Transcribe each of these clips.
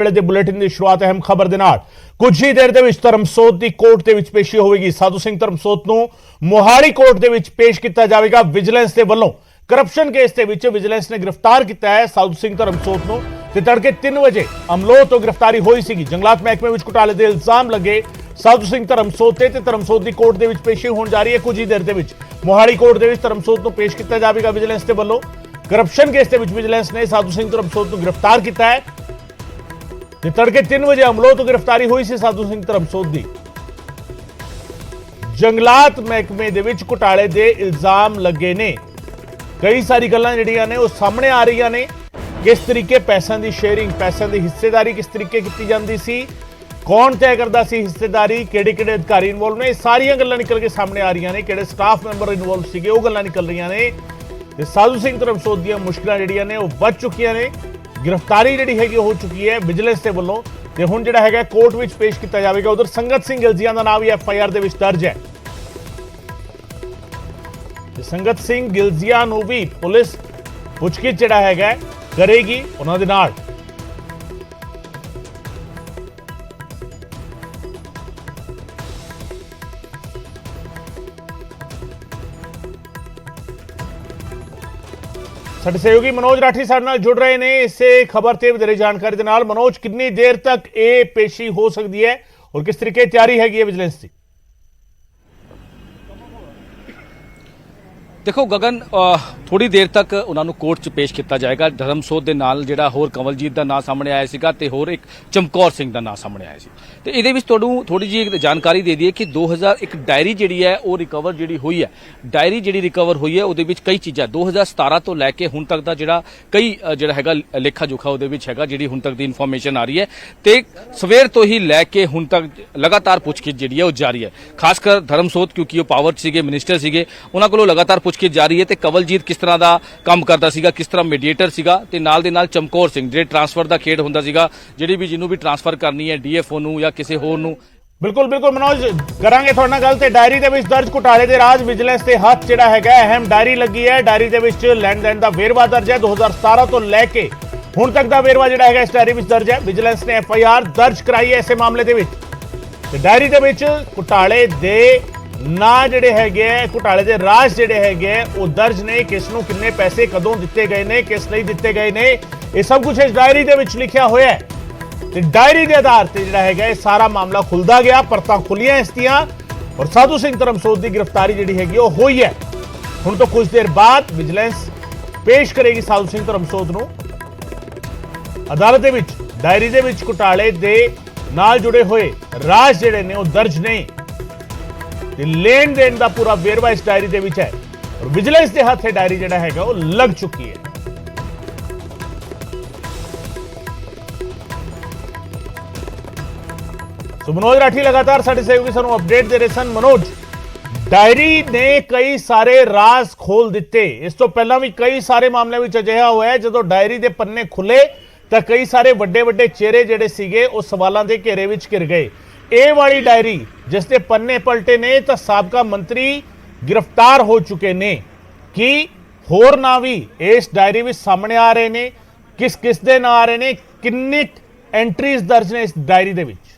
ਵੇਲੇ ਦੇ ਬੁਲੇਟਿਨ ਦੀ ਸ਼ੁਰੂਆਤ ਅਹਿਮ ਖਬਰ ਦੇ ਨਾਲ। ਕੁਝ ਹੀ ਦੇਰ ਦੇ ਵਿੱਚ ਧਰਮਸੋਤ ਦੀ ਕੋਰਟ ਦੇ ਵਿੱਚ ਪੇਸ਼ੀ ਹੋਵੇਗੀ। ਸਾਧੂ ਸਿੰਘ ਧਰਮਸੋਤ ਨੂੰ ਮੋਹਾਲੀ ਕੋਰਟ ਦੇ ਵਿੱਚ ਪੇਸ਼ ਕੀਤਾ ਜਾਵੇਗਾ। ਵਿਜੀਲੈਂਸ ਦੇ ਵੱਲੋਂ ਕਰਪਸ਼ਨ ਕੇਸ ਦੇ ਵਿੱਚ ਵਿਜੀਲੈਂਸ ਨੇ ਗ੍ਰਿਫਤਾਰ ਕੀਤਾ ਹੈ ਸਾਧੂ ਸਿੰਘ ਧਰਮਸੋਤ ਨੂੰ ਤੇ ਤੜਕੇ 3 ਵਜੇ ਅਮਲੋਹ ਤੋਂ ਗ੍ਰਿਫਤਾਰੀ ਹੋਈ ਸੀਗੀ। ਜੰਗਲਾਤ ਮਹਿਕਮੇ ਵਿੱਚ ਘੁਟਾਲੇ ਦੇ ਇਲਜ਼ਾਮ ਲੱਗੇ ਸਾਧੂ ਸਿੰਘ ਧਰਮਸੋਤ ਤੇ ਧਰਮਸੋਤ ਦੀ ਕੋਰਟ ਦੇ ਵਿੱਚ ਪੇਸ਼ੀ ਹੋਣ ਜਾ ਰਹੀ ਹੈ। ਕੁਝ ਹੀ ਦੇਰ ਦੇ ਵਿੱਚ ਮੋਹਾਲੀ ਕੋਰਟ ਦੇ ਵਿੱਚ ਧਰਮਸੋਤ ਨੂੰ ਪੇਸ਼ ਕੀਤਾ ਜਾਵੇਗਾ ਵਿਜੀਲੈਂਸ ਦੇ ਵੱਲੋਂ। ਕਰਪਸ਼ਨ ਕੇਸ ਦੇ ਵਿੱਚ ਵਿਜੀਲੈਂਸ ਨੇ ਸਾਧੂ ਸਿੰਘ ਧਰਮਸੋਤ ਨੂੰ ਗ੍ਰਿਫਤਾਰ ਕੀਤਾ ਹੈ ਤੇ ਤੜਕੇ 3 ਵਜੇ ਅਮਲੋਹ ਤੋਂ ਗ੍ਰਿਫਤਾਰੀ ਹੋਈ ਸੀ ਸਾਧੂ ਸਿੰਘ ਧਰਮਸੋਤ ਦੀ। ਜੰਗਲਾਤ ਮਹਿਕਮੇ ਦੇ ਵਿੱਚ ਘੁਟਾਲੇ ਦੇ ਇਲਜ਼ਾਮ ਲੱਗੇ ਨੇ। ਕਈ ਸਾਰੀ ਗੱਲਾਂ ਜਿਹੜੀਆਂ ਨੇ ਉਹ ਸਾਹਮਣੇ ਆ ਰਹੀਆਂ ਨੇ। ਕਿਸ ਤਰੀਕੇ ਪੈਸਿਆਂ ਦੀ ਸ਼ੇਅਰਿੰਗ, ਪੈਸਿਆਂ ਦੀ ਹਿੱਸੇਦਾਰੀ ਕਿਸ ਤਰੀਕੇ ਕੀਤੀ ਜਾਂਦੀ ਸੀ, ਕੌਣ ਤੈਅ ਕਰਦਾ ਸੀ ਹਿੱਸੇਦਾਰੀ, ਕਿਹੜੇ ਅਧਿਕਾਰੀ ਇਨਵੋਲਵ ਨੇ, ਸਾਰੀਆਂ ਗੱਲਾਂ ਨਿਕਲ ਕੇ ਸਾਹਮਣੇ ਆ ਰਹੀਆਂ ਨੇ। ਕਿਹੜੇ ਸਟਾਫ ਮੈਂਬਰ ਇਨਵੋਲਵ ਸੀਗੇ ਉਹ ਗੱਲਾਂ ਨਿਕਲ ਰਹੀਆਂ ਨੇ ਤੇ ਸਾਧੂ ਸਿੰਘ ਧਰਮਸੋਤ ਦੀਆਂ ਮੁਸ਼ਕਲਾਂ ਜਿਹੜੀਆਂ ਨੇ ਉਹ ਵੱਧ ਚੁੱਕੀਆਂ ਨੇ। ਗ੍ਰਿਫਤਾਰੀ ਜਿਹੜੀ ਹੈਗੀ ਹੋ ਚੁੱਕੀ ਹੈ ਵਿਜੀਲੈਂਸ ਦੇ ਵੱਲੋਂ ਤੇ ਹੁਣ ਜਿਹੜਾ ਹੈਗਾ ਕੋਰਟ ਵਿੱਚ ਪੇਸ਼ ਕੀਤਾ ਜਾਵੇਗਾ। ਉਧਰ ਸੰਗਤ ਸਿੰਘ ਗਿਲਜੀਆਂ ਦਾ ਨਾਮ ਵੀ FIR ਦੇ ਵਿੱਚ ਦਰਜ ਹੈ ਤੇ ਸੰਗਤ ਸਿੰਘ ਗਿਲਜੀਆਂ ਨੂੰ ਵੀ ਪੁਲਿਸ ਪੁੱਛਗਿੱਛ ਜਿਹੜਾ ਹੈਗਾ ਕਰੇਗੀ ਉਹਨਾਂ ਦੇ ਨਾਲ। ਸਾਡੇ ਸਹਿਯੋਗੀ ਮਨੋਜ ਰਾਠੀ ਸਾਡੇ ਨਾਲ ਜੁੜ ਰਹੇ ਨੇ ਇਸੇ ਖਬਰ ਤੇ ਵਧੇਰੇ ਜਾਣਕਾਰੀ ਦੇ ਨਾਲ। ਮਨੋਜ, ਕਿੰਨੀ ਦੇਰ ਤੱਕ ਇਹ ਪੇਸ਼ੀ ਹੋ ਸਕਦੀ ਹੈ ਔਰ ਕਿਸ ਤਰੀਕੇ ਤਿਆਰੀ ਹੈਗੀ ਹੈ ਵਿਜੀਲੈਂਸ ਦੀ? देखो गगन, थोड़ी देर तक उन्होंने कोर्ट च पेश किया जाएगा। धर्मसोत के नाल जिहड़ा होर कमलजीत का नाम सामने आया सीगा ते होर एक चमकौर सिंह का नाम सामने आया सी। ते इहदे विच तुहानूं थोड़ी जी जानकारी दे दईए कि 2001 डायरी जिहड़ी है वो रिकवर जिहड़ी हुई है। डायरी जिहड़ी रिकवर हुई है उहदे विच कई चीज़ां 2017 तो लैके हुण तक दा जिहड़ा कई जिहड़ा हैगा लेखा जोखा उहदे विच हैगा जिहड़ी हुण तक दी इन्फॉर्मेशन आ रही है ते सवेर तो ही लैके हुण तक लगातार पुछगिछ जिहड़ी है वो जारी है। खासकर धर्मसोत क्योंकि वो पावर च सीगे, मिनिस्टर सीगे, उन्हां कोलों लगातार पुछगिछ जारी है। ते कवलजीत किस तरह का काम करता सीगा, किस तरह मीडिएटर सीगा ते नाल दे नाल चमकौर सिंह जे ट्रांसफर का खेड हुंदा सीगा, जिहड़ी भी जिन्हों भी ट्रांसफर करनी है DFO नूं या किसी होर नूं। बिल्कुल बिल्कुल मनोज, करांगे तुहाडे नाल गल ते डायरी दे विच दर्ज घुटाले दे राज विजिलेंस दे हत्थ जिहड़ा हैगा अहम डायरी लगी है। डायरी दे विच लैंड देन दा वेरवा दर्ज है। 2017 तो लैके हुण तक दा वेरवा जिहड़ा हैगा इस डायरी विच दर्ज है। विजिलेंस ने FIR दर्ज कराई है इस मामले दे विच ते डायरी दे विच घुटाले दे ना ਜਿਹੜੇ ਹੈਗੇ ਘੁਟਾਲੇ ਦੇ ਰਾਜ ਜਿਹੜੇ ਹੈਗੇ ਉਹ ਦਰਜ ਨੇ। ਕਿਸ ਨੂੰ ਕਿੰਨੇ ਪੈਸੇ ਕਦੋਂ ਦਿੱਤੇ ਗਏ ਨੇ, ਕਿਸ ਲਈ ਦਿੱਤੇ ਗਏ ਨੇ, ਇਹ ਸਭ ਕੁਝ ਇਸ ਡਾਇਰੀ ਦੇ ਵਿੱਚ ਲਿਖਿਆ ਹੋਇਆ ਹੈ ਤੇ ਡਾਇਰੀ ਦੇ ਆਧਾਰ ਤੇ ਜਿਹੜਾ ਹੈਗਾ ਇਹ ਸਾਰਾ ਮਾਮਲਾ ਖੁੱਲਦਾ ਗਿਆ, ਪਰਤਾਂ ਖੁੱਲੀਆਂ ਇਸ ਦੀਆਂ ਔਰ ਸਾਧੂ ਸਿੰਘ ਧਰਮਸੋਤ ਦੀ ਗ੍ਰਿਫਤਾਰੀ ਜਿਹੜੀ ਹੈਗੀ ਉਹ ਹੋਈ ਹੈ। ਹੁਣ ਤੋਂ ਕੁਝ ਦੇਰ ਬਾਅਦ ਵਿਜੀਲੈਂਸ ਪੇਸ਼ ਕਰੇਗੀ ਸਾਧੂ ਸਿੰਘ ਧਰਮਸੋਤ ਨੂੰ ਅਦਾਲਤ ਦੇ ਵਿੱਚ। ਡਾਇਰੀ ਦੇ ਵਿੱਚ ਘੁਟਾਲੇ ਦੇ ਨਾਲ ਜੁੜੇ ਹੋਏ ਰਾਜ ਜਿਹੜੇ ਨੇ ਉਹ ਦਰਜ ਨੇ ਤੇ लेन देन का पूरा वेरवा इस डायरी दे विच है और विजिलेंस के हाथ डायरी जिहड़ा हैगा वो लग चुकी है। तो मनोज राठी लगातार साडे सहयोगी सानू अपडेट दे रहे सन। मनोज, डायरी ने कई सारे राज खोल दिते। इस तो पहला भी कई सारे मामलों में अजिहा होया जदों डायरी दे पन्ने खुले तो कई सारे वड्डे वड्डे चेहरे जिहड़े सीगे वो सवालों के घेरे विच घिर गए। ਇਹ ਵਾਲੀ डायरी जिसके पन्ने पलटे ने तो साबका मंत्री गिरफ्तार हो चुके ने कि होर ना भी इस डायरी में सामने आ रहे ने, किस किस दे ना आ रहे ने, किन्नी एंट्रीज दर्ज ने इस डायरी दे विच?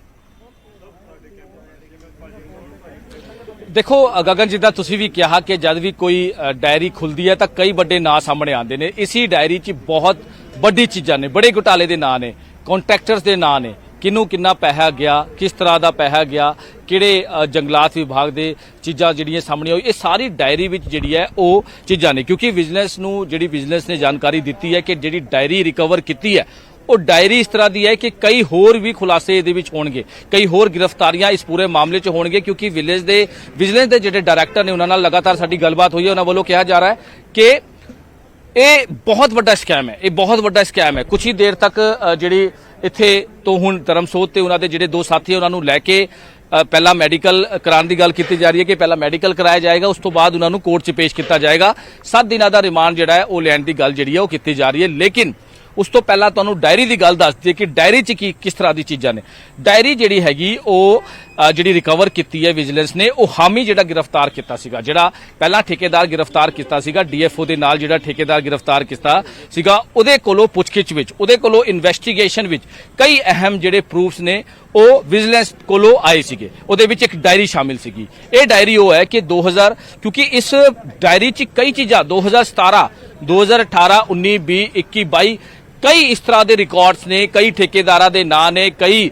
देखो गगन, जिदा तुसी भी कहा कि जब भी कोई डायरी खुलती है तो कई बड़े नां सामने आते हैं। इसी डायरी च बहुत बड़ी चीज़ां ने, बड़े घोटाले के नां ने, कॉन्ट्रैक्टर्स के नां ने, किनू किन्ना पैसा गया, किस तरह का पैसा गया, किहड़े जंगलात विभाग के चीज़ां जिहड़ियां सामने आई, ये सारी डायरी विच जिहड़ी है वो चीज़ां ने। क्योंकि विजिलेंस नूं जिहड़ी विजिलेंस ने जानकारी दी है कि जिहड़ी डायरी रिकवर की है वो डायरी इस तरह की है कि कई होर भी खुलासे इहदे विच होणगे, कई होर गिरफ्तारियां इस पूरे मामले च होणगे। क्योंकि विजिलेंस दे जिहड़े डायरैक्टर ने उन्हां नाल लगातार साडी गलबात हुई है। उन्हां वल्लों कहा जा रहा है कि ये बहुत बड़ा स्कैम है, ये बहुत बड़ा स्कैम है। कुछ ही देर तक जिहड़ी इत्थे तो हुण धर्मसोत ते उन्हां दे जिहड़े दो साथी उन्हां नूं लैके पहला मैडिकल कराने की गल की जा रही है कि पहला मैडिकल कराया जाएगा, उस तो बाद उन्होंने कोर्ट च पेश किया जाएगा। 7 दिनों का रिमांड जिहड़ा है वो लैण की गल जिहड़ी है वो की जा रही है। लेकिन उस तो पहला तुहानूं डायरी की गल दस दी कि डायरी च किस तरह की चीज़ां ने। डायरी जिहड़ी हैगी वो ਜਿਹੜੀ ਰਿਕਵਰ ਕੀਤੀ ਹੈ ਵਿਜੀਲੈਂਸ ਨੇ, ਉਹ ਹਾਮੀ ਜਿਹੜਾ ਗ੍ਰਿਫਤਾਰ ਕੀਤਾ ਸੀਗਾ, ਜਿਹੜਾ ਪਹਿਲਾਂ ਠੇਕੇਦਾਰ ਗ੍ਰਿਫਤਾਰ ਕੀਤਾ ਸੀਗਾ ਡੀਐਫਓ ਦੇ ਨਾਲ, ਜਿਹੜਾ ਠੇਕੇਦਾਰ ਗ੍ਰਿਫਤਾਰ ਕੀਤਾ ਸੀਗਾ, ਉਹਦੇ ਕੋਲੋਂ ਪੁੱਛਗਿੱਛ ਵਿੱਚ, ਉਹਦੇ ਕੋਲੋਂ ਇਨਵੈਸਟੀਗੇਸ਼ਨ ਵਿੱਚ ਕਈ ਅਹਿਮ ਜਿਹੜੇ ਪ੍ਰੂਫਸ ਨੇ ਉਹ ਵਿਜੀਲੈਂਸ ਕੋਲੋਂ ਆਏ ਸੀਗੇ। ਉਹਦੇ ਵਿੱਚ ਇੱਕ ਡਾਇਰੀ ਸ਼ਾਮਿਲ ਸੀਗੀ। ਇਹ ਡਾਇਰੀ ਉਹ ਹੈ ਕਿ 2000, ਕਿਉਂਕਿ ਇਸ ਡਾਇਰੀ 'ਚ ਕਈ ਚੀਜ਼ਾਂ 2017, 2018, 19, 20, 21, 22 ਕਈ ਇਸ ਤਰ੍ਹਾਂ ਦੇ ਰਿਕਾਰਡਸ ਨੇ, ਕਈ ਠੇਕੇਦਾਰਾਂ ਦੇ ਨਾਂ ਨੇ, ਕਈ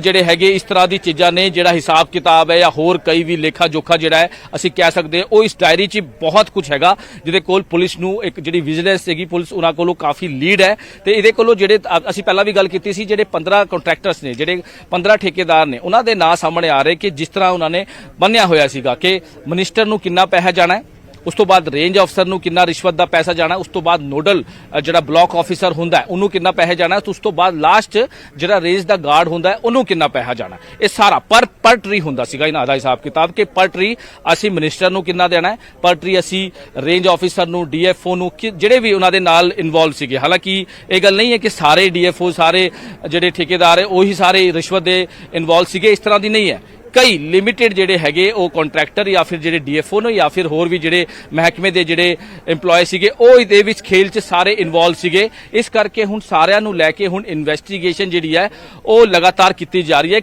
ਜਿਹੜੇ ਹੈਗੇ ਇਸ ਤਰ੍ਹਾਂ ਦੀ ਚੀਜ਼ਾਂ ਨੇ, ਜਿਹੜਾ ਹਿਸਾਬ ਕਿਤਾਬ ਹੈ ਜਾਂ ਹੋਰ ਕਈ ਵੀ ਲੇਖਾ ਜੋਖਾ ਜਿਹੜਾ ਹੈ ਅਸੀਂ ਕਹਿ ਸਕਦੇ ਹਾਂ, ਉਹ ਇਸ ਡਾਇਰੀ 'ਚ ਬਹੁਤ ਕੁਝ ਹੈਗਾ, ਜਿਹਦੇ ਕੋਲ ਪੁਲਿਸ ਨੂੰ ਇੱਕ ਜਿਹੜੀ ਵਿਜੀਲੈਂਸ ਹੈਗੀ ਪੁਲਿਸ ਉਹਨਾਂ ਕੋਲੋਂ ਕਾਫੀ ਲੀਡ ਹੈ। ਤੇ ਇਹਦੇ ਕੋਲੋਂ ਜਿਹੜੇ ਅਸੀਂ ਪਹਿਲਾਂ ਵੀ ਗੱਲ ਕੀਤੀ ਸੀ, ਜਿਹੜੇ 15 ਕੰਟਰੈਕਟਰਸ ਨੇ, ਜਿਹੜੇ 15 ਠੇਕੇਦਾਰ ਨੇ, ਉਹਨਾਂ ਦੇ ਨਾਂ ਸਾਹਮਣੇ ਆ ਰਹੇ ਕਿ ਜਿਸ ਤਰ੍ਹਾਂ ਉਹਨਾਂ ਨੇ ਬੰਨਿਆ ਹੋਇਆ ਸੀਗਾ ਕਿ ਮਿਨਿਸਟਰ ਨੂੰ ਕਿੰਨਾ ਪੈਸਾ ਜਾਣਾ ਹੈ, ਉਸ ਤੋਂ ਬਾਅਦ ਰੇਂਜ ਅਫਸਰ ਨੂੰ ਕਿੰਨਾ ਰਿਸ਼ਵਤ ਦਾ ਪੈਸਾ ਜਾਣਾ, ਉਸ ਤੋਂ ਬਾਅਦ ਨੋਡਲ ਜਿਹੜਾ ਬਲਾਕ ਆਫੀਸਰ ਹੁੰਦਾ ਹੈ ਉਹਨੂੰ ਕਿੰਨਾ ਪੈਸਾ ਜਾਣਾ, ਉਸ ਤੋਂ ਬਾਅਦ ਲਾਸਟ ਜਿਹੜਾ ਰੇਂਜ ਦਾ ਗਾਰਡ ਹੁੰਦਾ ਹੈ ਉਹਨੂੰ ਕਿੰਨਾ ਪੈਸਾ ਜਾਣਾ। ਇਹ ਸਾਰਾ ਪਰ ਟਰੀ ਹੁੰਦਾ ਸੀਗਾ ਇਹਨਾਂ ਦਾ ਹਿਸਾਬ ਕਿਤਾਬ ਕਿ ਪਰ ਟਰੀ ਅਸੀਂ ਮਿਨਿਸਟਰ ਨੂੰ ਕਿੰਨਾ ਦੇਣਾ ਹੈ, ਪਰ ਟਰੀ ਅਸੀਂ ਰੇਂਜ ਆਫੀਸਰ ਨੂੰ, ਡੀਐਫਓ ਨੂੰ, ਜਿਹੜੇ ਵੀ ਉਹਨਾਂ ਦੇ ਨਾਲ ਇਨਵੋਲਵ ਸੀਗੇ। ਹਾਲਾਂਕਿ ਇਹ ਗੱਲ ਨਹੀਂ ਹੈ ਕਿ ਸਾਰੇ ਡੀਐਫਓ, ਸਾਰੇ ਜਿਹੜੇ ਠੇਕੇਦਾਰ ਹੈ ਉਹੀ ਸਾਰੇ ਰਿਸ਼ਵਤ ਦੇ ਇਨਵੋਲਵ ਸੀਗੇ, ਇਸ ਤਰ੍ਹਾਂ ਦੀ ਨਹੀਂ ਹੈ। ਕਈ ਲਿਮਿਟਿਡ ਜਿਹੜੇ ਹੈਗੇ ਉਹ ਕੰਟਰੈਕਟਰ ਜਾਂ ਫਿਰ ਜਿਹੜੇ ਡੀਐਫਓ ਨੇ ਜਾਂ ਫਿਰ ਹੋਰ ਵੀ ਜਿਹੜੇ ਮਹਿਕਮੇ ਦੇ ਜਿਹੜੇ EMPLOYE ਸੀਗੇ ਉਹ ਇਹਦੇ ਵਿੱਚ ਖੇਲ 'ਚ ਸਾਰੇ ਇਨਵੋਲਵ ਸੀਗੇ। ਇਸ ਕਰਕੇ ਹੁਣ ਸਾਰਿਆਂ ਨੂੰ ਲੈ ਕੇ ਹੁਣ ਇਨਵੈਸਟੀਗੇਸ਼ਨ ਜਿਹੜੀ ਹੈ ਉਹ ਲਗਾਤਾਰ ਕੀਤੀ ਜਾ ਰਹੀ ਹੈ